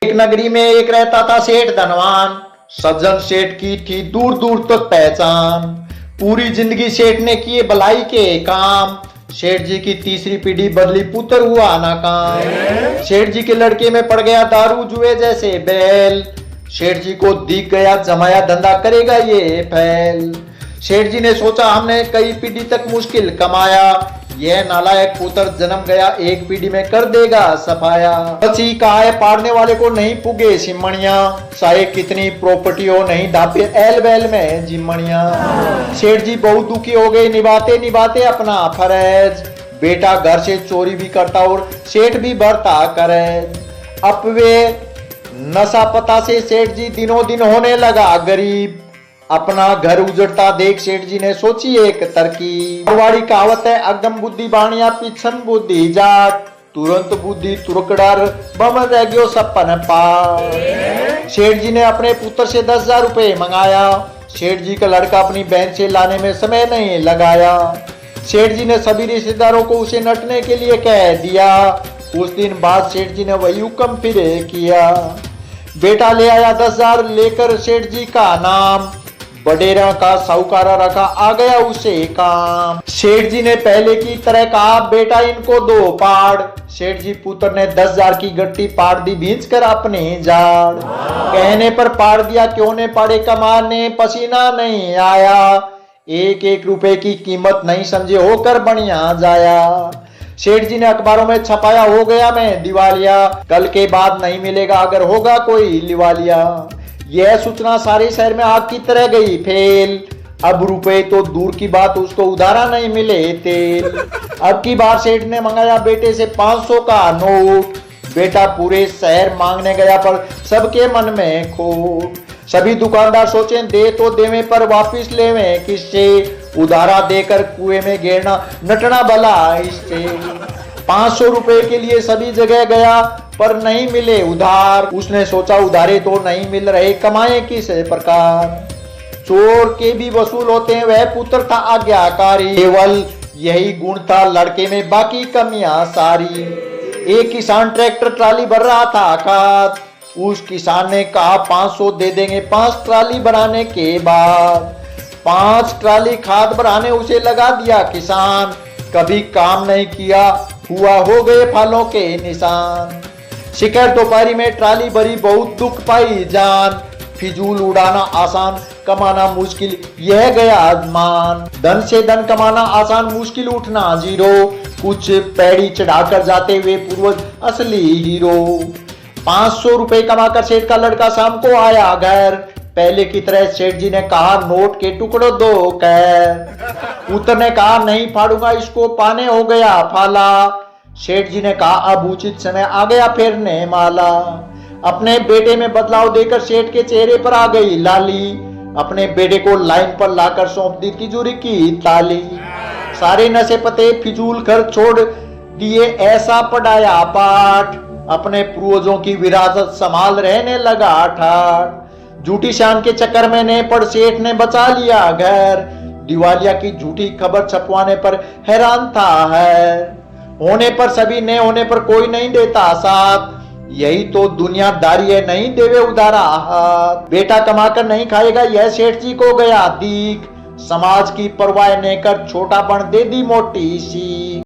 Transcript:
एक नगरी में एक रहता था सेठ धनवान। सज्जन सेठ की थी दूर दूर तक पहचान। पूरी जिंदगी सेठ ने किए भलाई के काम। सेठ जी की तीसरी पीढ़ी बदली, पुत्र हुआ नाकाम। सेठ जी के लड़के में पड़ गया दारू जुए जैसे बैल। सेठ जी को दिख गया जमाया धंधा करेगा ये फैल। सेठ जी ने सोचा हमने कई पीढ़ी तक मुश्किल कमाया, यह नालायक पुत्र जन्म गया एक पीढ़ी में कर देगा सफाया। बची कहा पाड़ने वाले को नहीं पुगे सिमणिया, चाहे कितनी प्रॉपर्टी हो नहीं ढापे एल बैल में जिमणिया। सेठ जी बहुत दुखी हो गए, निभाते निभाते अपना फर्ज। बेटा घर से चोरी भी करता और सेठ भी भरता करे। अब वे नशा पता से सेठ जी दिनों दिन होने लगा गरीब। अपना घर उजड़ता देख सेठ जी ने सोची एक तरकीब। मारवाड़ी कहावत है, अगम बुद्धि बाणिया पिछन बुद्धि जाट, तुरंत बुद्धि तुरकड़र बम रह गयो सपन पार। सेठ जी ने अपने पुत्र से 10,000 रुपए मंगाया। सेठ जी का लड़का अपनी बहन से लाने में समय नहीं लगाया। सेठ जी ने सभी रिश्तेदारों को उसे नटने के लिए कह दिया। कुछ दिन बाद सेठ जी ने वही हुक्म फिर किया। बेटा ले आया 10,000 लेकर सेठ जी का नाम। बडेरा का साहूकारा रखा, आ गया उसे काम। सेठ जी ने पहले की तरह कहा बेटा इनको दो पाड़। सेठ जी पुत्र ने 10,000 की गट्टी पाड़ दी भींच कर अपने जाड़। कहने पर पाड़ दिया, क्यों ने पाड़े कमाने पसीना नहीं आया। एक एक रुपए की कीमत नहीं समझे होकर बढ़िया जाया। सेठ जी ने अखबारों में छपाया, हो गया मैं दिवालिया, कल के बाद नहीं मिलेगा अगर होगा कोई लिवालिया। यह सूचना सारे शहर में आग की तरह गई फैल। अब रुपए तो दूर की बात, उसको उधारा नहीं मिले तेल। अब की बार सेठ ने मंगाया बेटे से 500 का नोट। बेटा पूरे शहर मांगने गया पर सबके मन में खोट। सभी दुकानदार सोचे दे तो देवे पर वापिस लेवे किससे, उधारा देकर कुएं में गिरना नटना भला इससे। 500 रुपए के लिए सभी जगह गया पर नहीं मिले उधार। उसने सोचा उधारे तो नहीं मिल रहे, कमाए किस प्रकार। चोर के भी वसूल होते हैं, वह पुत्र था आज्ञाकारी। केवल यही गुण था लड़के में, बाकी कमियां सारी। एक किसान ट्रैक्टर ट्राली भर रहा था खाद। उस किसान ने कहा 500 दे देंगे 5 ट्राली बनाने के बाद। 5 ट्राली खाद भराने उसे लगा दिया किसान। कभी काम नहीं किया, हुआ हो गए फलों के निशान। शिखर दोपहरी में ट्राली भरी, बहुत दुख पाई जान। फिजूल उड़ाना आसान, कमाना मुश्किल, यह गया आजमान। धन से धन कमाना आसान, मुश्किल उठना जीरो। कुछ पैड़ी चढ़ाकर जाते हुए पूर्वज असली हीरो। 500 रुपए कमाकर सेठ का लड़का शाम को आया घर। पहले की तरह सेठ जी ने कहा नोट के टुकड़ों दो कैर। पुत्र ने कहा नहीं फाड़ूंगा इसको, पाने हो गया फाला। सेठ जी ने कहा अब उचित समय आ गया फेरने माला। अपने बेटे में बदलाव देकर सेठ के चेहरे पर आ गई लाली। अपने बेटे को लाइन पर लाकर सौंप दी तिजोरी की ताली। सारे नशे पते फिजूल खर्च छोड़ दिए, ऐसा पढ़ाया पाठ। अपने पूर्वजों की विरासत संभाल रहने लगा ठाठ। झूठी शान के चक्कर में ने पड़ सेठ ने बचा लिया घर। दिवालिया की झूठी खबर छपवाने पर हैरान था है। होने पर सभी ने, होने पर कोई नहीं देता साथ। यही तो दुनियादारी है, नहीं देवे उधारा हाथ। बेटा कमाकर नहीं खाएगा, यह सेठ जी को गया दीख। समाज की परवाह न कर छोटा बन दे दी मोटी सी।